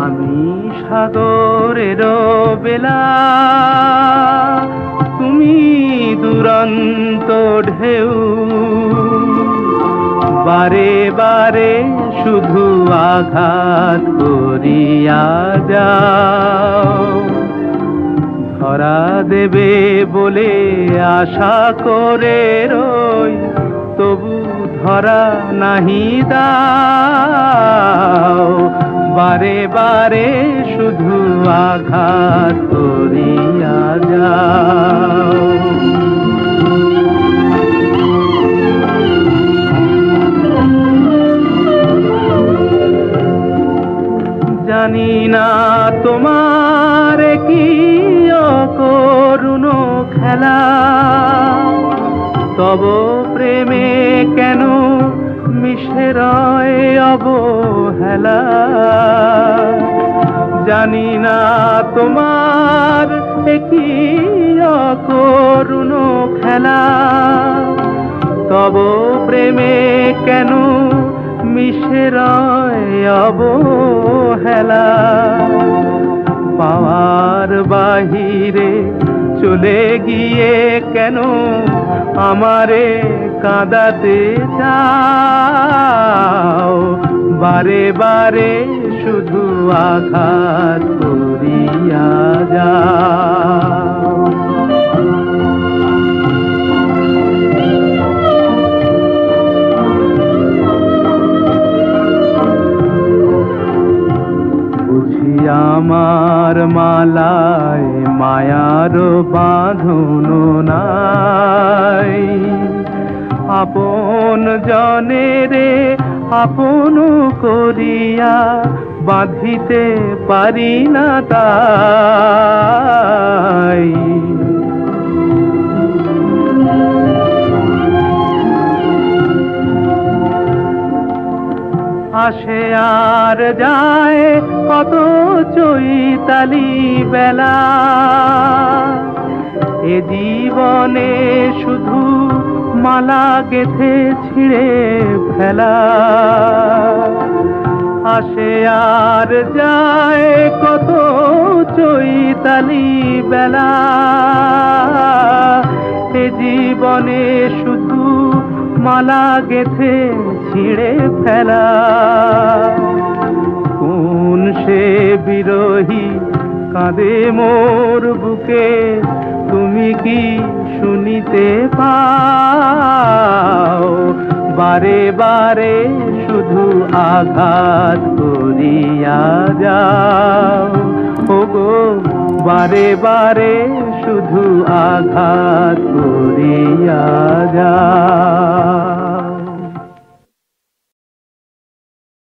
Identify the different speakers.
Speaker 1: আমি সাগরের বেলা, তুমি দুরন্ত ঢেউ, বারে বারে শুধু আঘাত করিয়া যাও। ধরা দেবে বলে আশা করে রই, তবু ধরা নাহি দাও। বারে বারে শুধু আঘাত করিয়া যাও। জানি না তোমার কি অকরুণ খেলা, তব প্রেমে কেন মিশে রয় অবহেলা। জানি না তোমার কি অকরুণ খেলা, তব প্রেমে কেন মিশে রয় অবহেলা। পাওয়ার বাহিরে চলে গিয়ে কেন আমারে কাঁদাতে চাও। বারে বারে শুধু আঘাত করিয়া যাও। আমার মালায় মায়ার বাঁধন নাই, আপন জনেরে আপন করিয়া বাঁধিতে পারি না তাই। আসে আর যায় কত চৈতালি বেলা, এ জীবনে শুধু মালা গেথে ছিঁড়ে ফেলা। আসে আর যায় কত চৈতালি বেলা, এ জীবনে শুধু মালা গেথে ছিঁড়ে ফেলা। কোন সে বিরহী কাঁদে মোর বুকে, তুমি কি শুনিতে পাও। বারে বারে শুধু আঘাত করিয়া যাও। ওগো বারে বারে শুধু আঘাত করিয়া যাও।